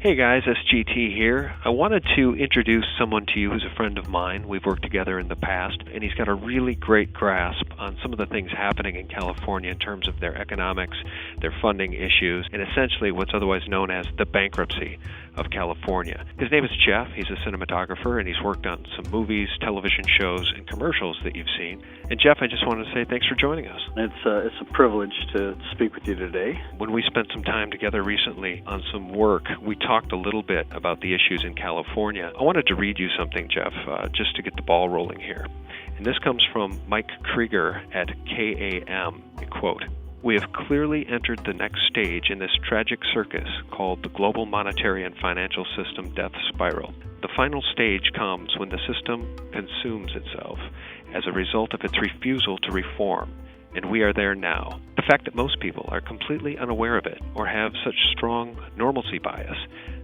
Hey guys, SGT here. I wanted to introduce someone to you who's a friend of mine. We've worked together in the past, and he's got a really great grasp on some of the things happening in California in terms of their economics, their funding issues, and essentially what's otherwise known as the bankruptcy of California. His name is Jeff. He's a cinematographer, and he's worked on some movies, television shows, and commercials that you've seen. And Jeff, I just wanted to say thanks for joining us. It's a privilege to speak with you today. When we spent some time together recently on some work, we talked a little bit about the issues in California. I wanted to read you something, Jeff, just to get the ball rolling here. And this comes from Mike Krieger at KAM. I quote, "We have clearly entered the next stage in this tragic circus called the global monetary and financial system death spiral. The final stage comes when the system consumes itself as a result of its refusal to reform, and we are there now. The fact that most people are completely unaware of it or have such strong normalcy bias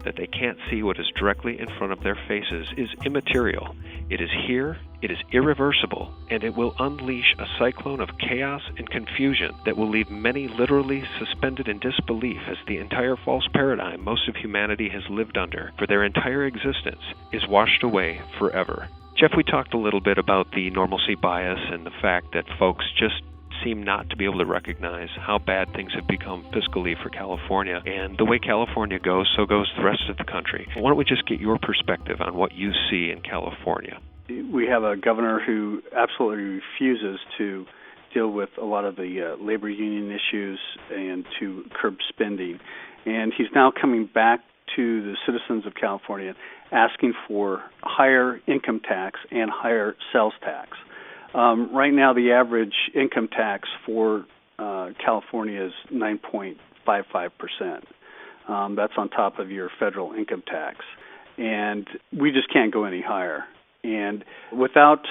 that they can't see what is directly in front of their faces is immaterial. It is here, it is irreversible, and it will unleash a cyclone of chaos and confusion that will leave many literally suspended in disbelief as the entire false paradigm most of humanity has lived under for their entire existence is washed away forever." Jeff, we talked a little bit about the normalcy bias and the fact that folks just seem not to be able to recognize how bad things have become fiscally for California. And the way California goes, so goes the rest of the country. Why don't we just get your perspective on what you see in California? We have a governor who absolutely refuses to deal with a lot of the labor union issues and to curb spending. And he's now coming back to the citizens of California asking for higher income tax and higher sales tax. Right now, the average income tax for California is 9.55%. That's on top of your federal income tax. And we just can't go any higher. And without,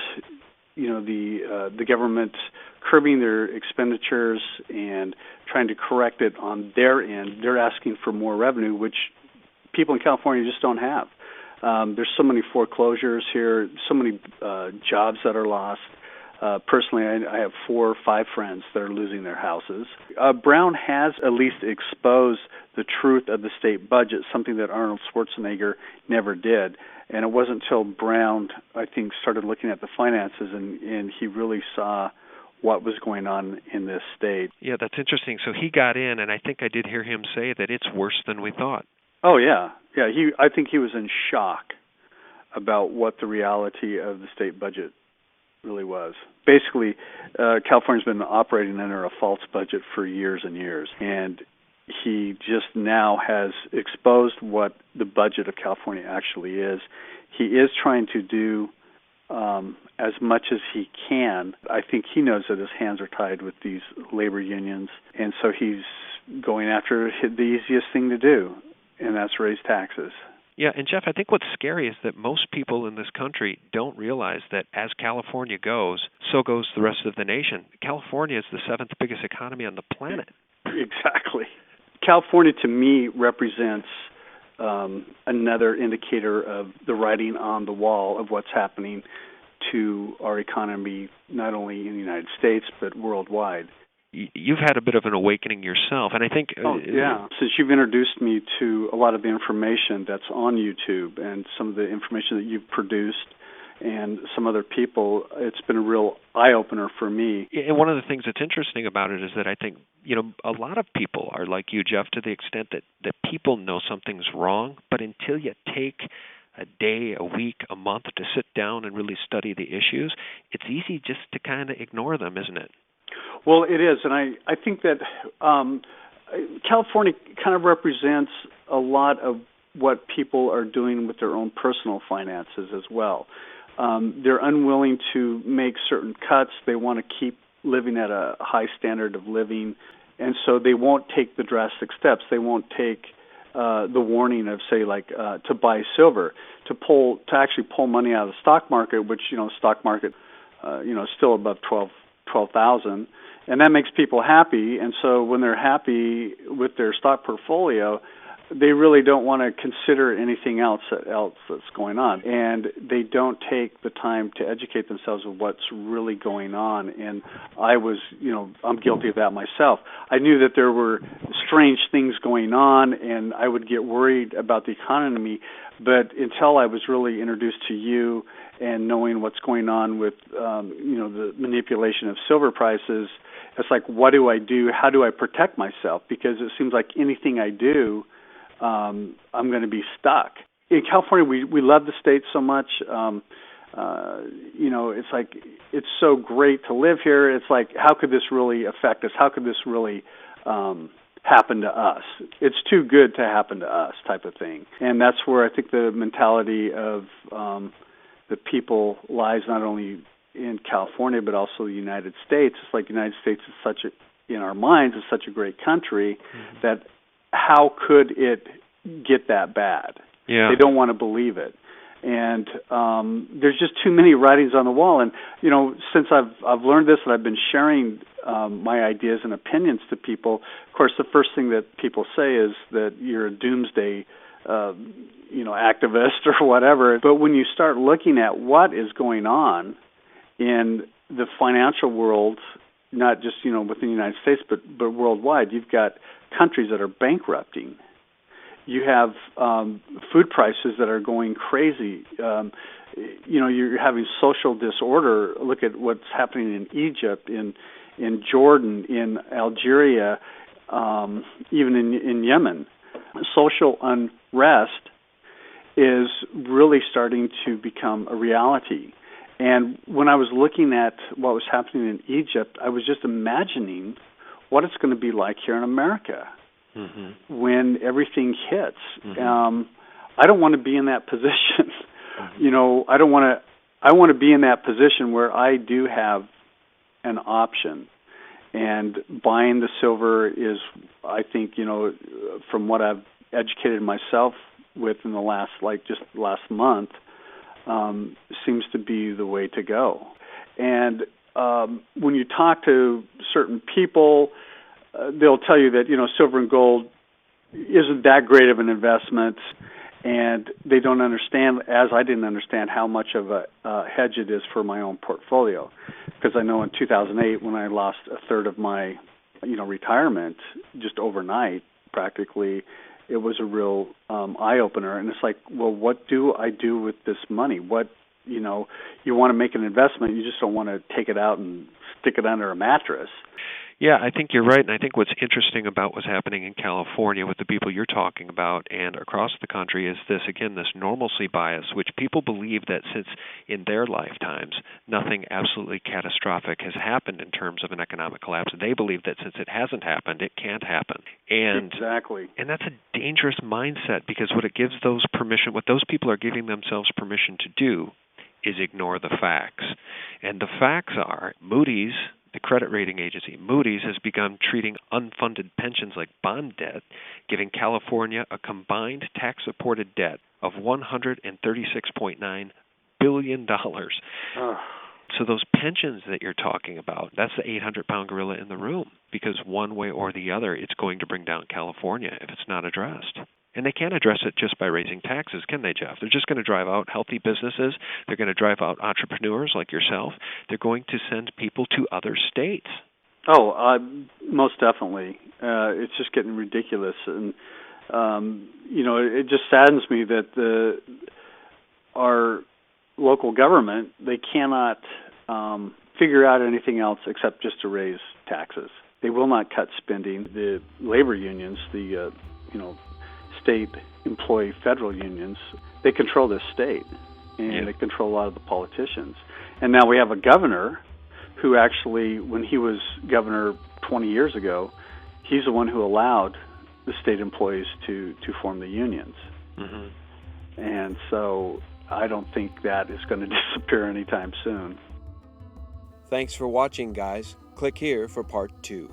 the government curbing their expenditures and trying to correct it on their end, they're asking for more revenue, which people in California just don't have. There's so many foreclosures here, so many jobs that are lost. Personally, I have 4 or 5 friends that are losing their houses. Brown has at least exposed the truth of the state budget, something that Arnold Schwarzenegger never did. And it wasn't until Brown, I think, started looking at the finances and he really saw what was going on in this state. Yeah, that's interesting. So he got in, and I think I did hear him say that it's worse than we thought. Oh, yeah. Yeah, I think he was in shock about what the reality of the state budget really was. Basically, California's been operating under a false budget for years and years, and he just now has exposed what the budget of California actually is. He is trying to do as much as he can. I think he knows that his hands are tied with these labor unions, and so he's going after the easiest thing to do, and that's raise taxes. Yeah, and Jeff, I think what's scary is that most people in this country don't realize that as California goes, so goes the rest of the nation. California is the 7th biggest economy on the planet. Exactly. California, to me, represents another indicator of the writing on the wall of what's happening to our economy, not only in the United States, but worldwide. You've had a bit of an awakening yourself, and I think... Since you've introduced me to a lot of the information that's on YouTube and some of the information that you've produced and some other people, it's been a real eye-opener for me. And one of the things that's interesting about it is that I think, a lot of people are like you, Jeff, to the extent that people know something's wrong, but until you take a day, a week, a month to sit down and really study the issues, it's easy just to kind of ignore them, isn't it? Well, it is, and I think that California kind of represents a lot of what people are doing with their own personal finances as well. They're unwilling to make certain cuts. They want to keep living at a high standard of living, and so they won't take the drastic steps. They won't take the warning of, say, like to buy silver, to actually pull money out of the stock market, which stock market is still above 12,000, and that makes people happy. And so when they're happy with their stock portfolio, they really don't want to consider anything else that's going on, and they don't take the time to educate themselves of what's really going on. And I'm guilty of that myself. I knew that there were strange things going on, and I would get worried about the economy, but until I was really introduced to you and knowing what's going on with the manipulation of silver prices, it's like, what do I do? How do I protect myself? Because it seems like anything I do, I'm going to be stuck. In California, we love the state so much. It's like, it's so great to live here. It's like, how could this really affect us? How could this really happen to us? It's too good to happen to us, type of thing. And that's where I think the mentality of the people lies, not only in California but also the United States. It's like the United States is in our minds, is such a great country that how could it get that bad? Yeah. They don't want to believe it. And there's just too many writings on the wall. And since I've learned this and I've been sharing my ideas and opinions to people, of course, the first thing that people say is that you're a doomsday, activist or whatever. But when you start looking at what is going on in the financial world, not just within the United States, but worldwide, you've got countries that are bankrupting. You have food prices that are going crazy. You're having social disorder. Look at what's happening in Egypt, in Jordan, in Algeria, even in Yemen. Social unrest is really starting to become a reality. And when I was looking at what was happening in Egypt, I was just imagining what it's going to be like here in America when everything hits. I don't want to be in that position. I want to be in that position where I do have an option. And buying the silver is, I think, from what I've educated myself with in the last month, seems to be the way to go. And when you talk to certain people, they'll tell you that, silver and gold isn't that great of an investment, and they don't understand, as I didn't understand, how much of a hedge it is for my own portfolio. Because I know in 2008, when I lost a third of my, retirement just overnight, practically, it was a real eye-opener. And it's like, well, what do I do with this money? You want to make an investment, you just don't want to take it out and stick it under a mattress. Yeah, I think you're right, and I think what's interesting about what's happening in California with the people you're talking about and across the country is this normalcy bias, which people believe that since in their lifetimes nothing absolutely catastrophic has happened in terms of an economic collapse, they believe that since it hasn't happened, it can't happen. And exactly. And that's a dangerous mindset, because what those people are giving themselves permission to do is ignore the facts. And the facts are Moody's, the credit rating agency, Moody's, has begun treating unfunded pensions like bond debt, giving California a combined tax-supported debt of $136.9 billion. So those pensions that you're talking about, that's the 800-pound gorilla in the room, because one way or the other, it's going to bring down California if it's not addressed. And they can't address it just by raising taxes, can they, Jeff? They're just going to drive out healthy businesses. They're going to drive out entrepreneurs like yourself. They're going to send people to other states. Oh, most definitely. It's just getting ridiculous. And, it just saddens me that our local government, they cannot figure out anything else except just to raise taxes. They will not cut spending. The labor unions, the state employee federal unions, they control this state, and they control a lot of the politicians. And now we have a governor who actually, when he was governor 20 years ago, he's the one who allowed the state employees to form the unions. And so I don't think that is going to disappear anytime soon. Thanks for watching, guys. Click here for part 2.